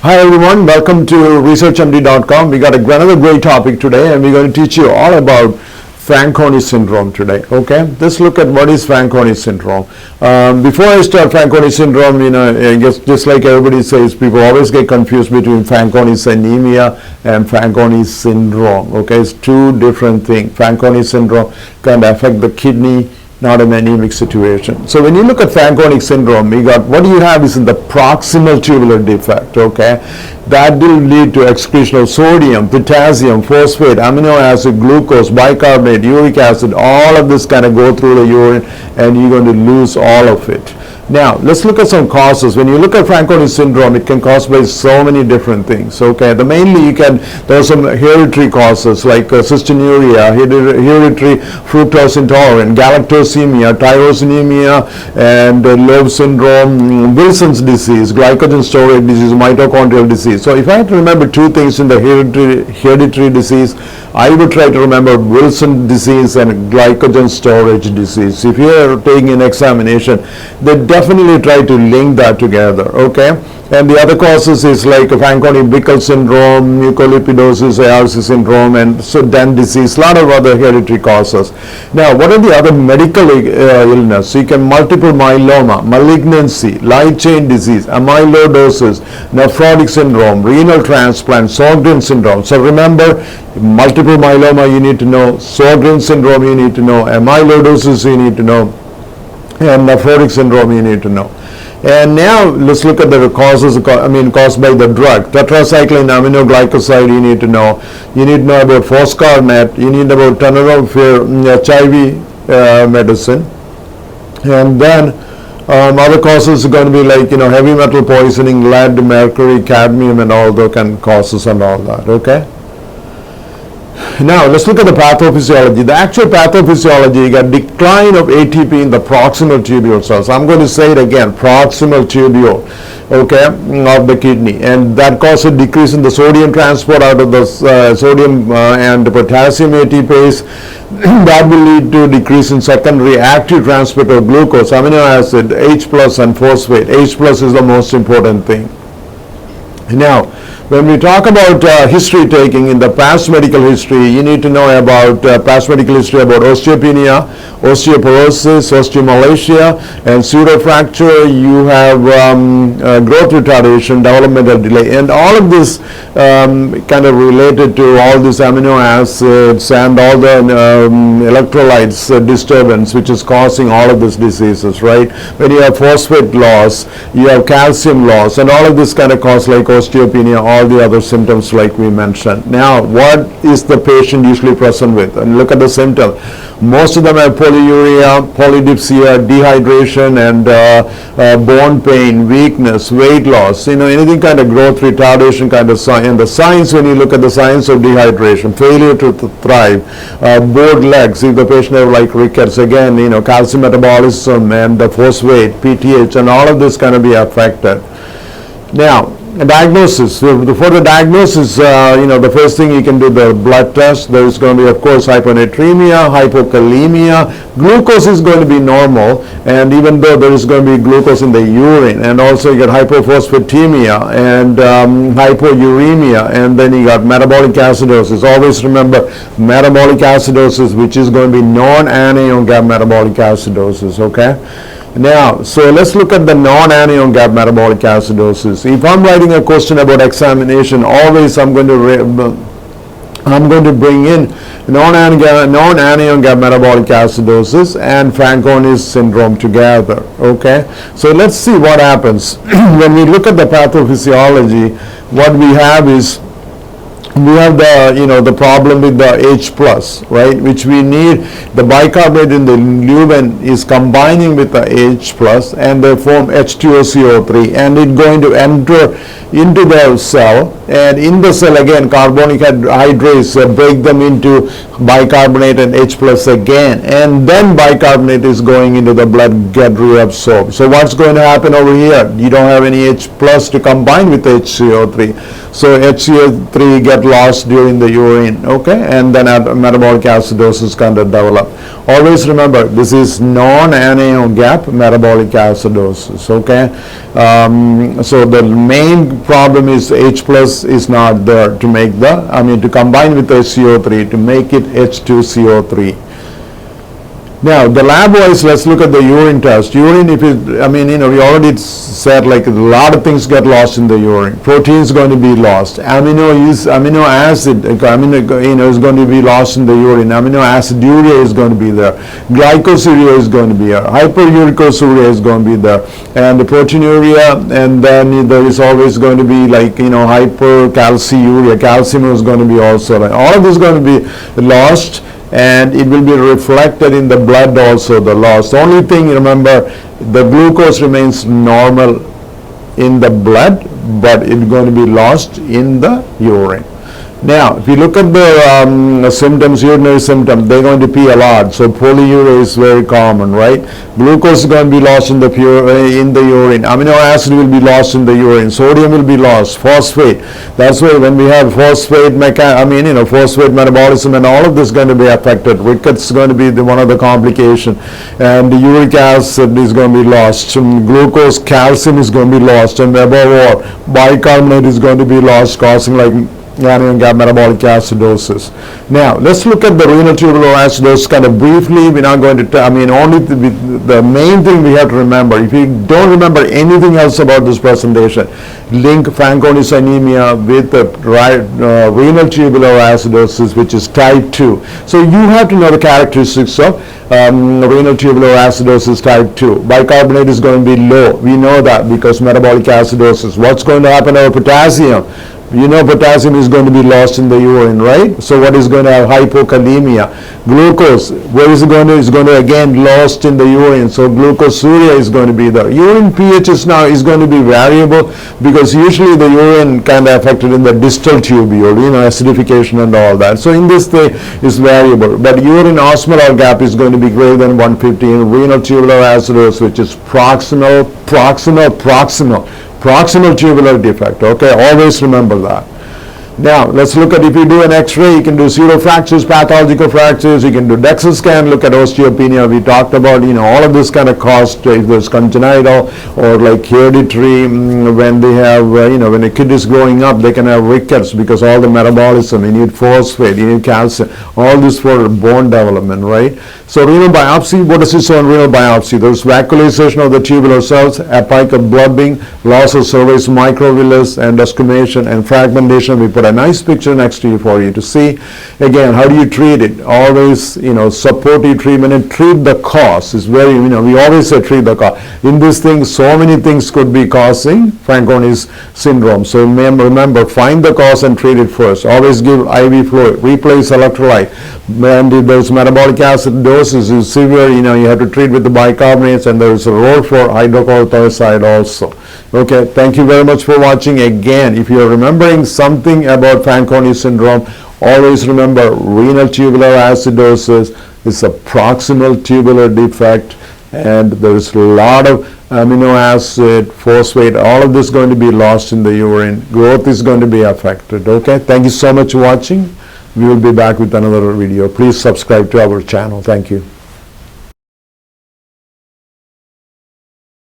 Hi everyone, welcome to researchmd.com. We got another great topic today, and we're going to teach you all about Fanconi Syndrome today. Okay, let's look at what is Fanconi Syndrome. Before I start Fanconi Syndrome, I guess just like everybody says, people always get confused between Fanconi's anemia and Fanconi Syndrome. Okay, it's two different things. Fanconi Syndrome can affect the kidney, not an anemic situation. So when you look at Fanconi Syndrome, what you have is in the proximal tubular defect, okay? That will lead to excretion of sodium, potassium, phosphate, amino acid, glucose, bicarbonate, uric acid. All of this kind of go through the urine, and you're going to lose all of it. Now, let's look at some causes. When you look at Fanconi Syndrome, it can cause by so many different things, okay? There are some hereditary causes like cystinuria, hereditary fructose intolerance, galactosemia, tyrosinemia, and Loeb syndrome, Wilson's disease, glycogen storage disease, mitochondrial disease. So if I had to remember two things in the hereditary disease, I would try to remember Wilson disease and glycogen storage disease. If you are taking an examination, they definitely try to link that together, okay? And the other causes is like Fanconi-Bickel syndrome, mucolipidosis, ARC syndrome, and so Dent disease, a lot of other hereditary causes. Now, what are the other medical illness? So you can multiple myeloma, malignancy, light chain disease, amyloidosis, nephrotic syndrome, renal transplant, Sjogren syndrome. So remember, multiple myeloma you need to know, Sjogren syndrome you need to know, amyloidosis you need to know, and nephrotic syndrome you need to know. And now let's look at the causes, caused by the drug. Tetracycline aminoglycoside you need to know. You need to know about foscarnet. You need about tenofovir HIV medicine. And then other causes are going to be like, heavy metal poisoning, lead, mercury, cadmium, and all those kind of causes and all that, okay? Now, let's look at the pathophysiology. The actual pathophysiology, you got decline of ATP in the proximal tubule cells. I'm going to say it again, proximal tubule, okay, of the kidney. And that causes a decrease in the sodium transport out of the sodium and potassium ATPase. That will lead to decrease in secondary active transport of glucose, amino acid, H plus, and phosphate. H plus is the most important thing. Now, when we talk about history taking in the past medical history, you need to know about past medical history about osteopenia, osteoporosis, osteomalacia, and pseudofracture. You have growth retardation, developmental delay, and all of this kind of related to all these amino acids and all the electrolytes disturbance, which is causing all of these diseases, right? When you have phosphate loss, you have calcium loss, and all of this kind of cause like osteopenia, all the other symptoms like we mentioned. Now, what is the patient usually present with? And look at the symptoms. Most of them have polyuria, polydipsia, dehydration, and bone pain, weakness, weight loss, anything kind of growth retardation kind of sign. And the signs, when you look at the signs of dehydration, failure to thrive, bored legs, if the patient have like rickets, again, calcium metabolism and the phosphate, PTH, and all of this kind of be affected. Now, diagnosis. For the diagnosis, the first thing you can do the blood test. There is going to be, of course, hyponatremia, hypokalemia. Glucose is going to be normal, and even though there is going to be glucose in the urine, and also you get hypophosphatemia and hypouremia, and then you got metabolic acidosis. Always remember metabolic acidosis, which is going to be non-anion gap metabolic acidosis, okay? Now, so let's look at the non-anion gap metabolic acidosis. If I'm writing a question about examination, always I'm going to bring in non-anion gap metabolic acidosis and Fanconi syndrome together, okay? So let's see what happens. When we look at the pathophysiology, what we have is we have the problem with the H plus, right, which we need. The bicarbonate in the lumen is combining with the H plus, and they form H2SO3, and it's going to enter into the cell, and in the cell again carbonic hydrates break them into bicarbonate and H plus again, and then bicarbonate is going into the blood, get reabsorbed. So what's going to happen over here? You don't have any H plus to combine with HCO3, so HCO3 get lost during the urine, okay, and then metabolic acidosis can develop. Always remember, this is non-anion gap metabolic acidosis, okay. So the main problem is H plus is not there to make to combine with HCO3 to make it H2CO3. Now, the lab-wise, let's look at the urine test. Urine, if it, we already said like a lot of things get lost in the urine. Protein is going to be lost. Amino acid, is going to be lost in the urine. Amino aciduria is going to be there. Glycosuria is going to be there. Hyperuricosuriya is going to be there. And the proteinuria, and then there is always going to be like, hypercalciuria. Calcium is going to be also. All of this is going to be lost, and it will be reflected in the blood also, the loss. The only thing, remember, the glucose remains normal in the blood, but it's going to be lost in the urine. Now, if you look at the symptoms, urinary symptoms, they're going to pee a lot. So polyuria is very common, right? Glucose is going to be lost in the urine. Amino acid will be lost in the urine. Sodium will be lost. Phosphate. That's why when we have phosphate phosphate metabolism and all of this is going to be affected. Rickets is going to be one of the complications. And the uric acid is going to be lost. Glucose, calcium is going to be lost. And above all, bicarbonate is going to be lost, causing like anion gap metabolic acidosis. Now, let's look at the renal tubular acidosis kind of briefly. We're not going to, only the main thing we have to remember. If you don't remember anything else about this presentation, link Fanconi anemia with the renal tubular acidosis, which is type 2. So you have to know the characteristics of renal tubular acidosis type 2. Bicarbonate is going to be low. We know that because metabolic acidosis. What's going to happen to potassium? Potassium is going to be lost in the urine, right? So what is going to have hypokalemia? Glucose, where is it going to? It's going to again lost in the urine. So glucosuria is going to be there. Urine pH is going to be variable because usually the urine kind of affected in the distal tubule, acidification and all that. So in this thing is variable. But urine osmolar gap is going to be greater than 150 in renal tubular acidosis, which is proximal tubular defect, okay? Always remember that. Now, let's look at if you do an X-ray, you can do pseudofractures, pathological fractures, you can do DEXA scan, look at osteopenia. We talked about, all of this kind of cost, if there's congenital or like hereditary, when they have, when a kid is growing up, they can have rickets because all the metabolism, you need phosphate, you need calcium, all this for bone development, right? So renal biopsy, what does it show in renal biopsy? There's vacuolization of the tubular cells, apical blobbing, loss of cervix microvillus, and desquamation and fragmentation. We put a nice picture next to you for you to see. Again, how do you treat it? Always, supportive treatment and treat the cause. It's very, we always say treat the cause. In this thing, so many things could be causing Fanconi's syndrome. So remember, find the cause and treat it first. Always give IV fluid, replace electrolyte. And if there's metabolic acidosis is severe, you have to treat with the bicarbonates, and there's a role for hydrochlorothiazide also. Okay, thank you very much for watching. Again, if you're remembering something about Fanconi syndrome, always remember renal tubular acidosis is a proximal tubular defect, and there's a lot of amino acid, phosphate, all of this is going to be lost in the urine. Growth is going to be affected. Okay, thank you so much for watching. We will be back with another video. Please subscribe to our channel. Thank you.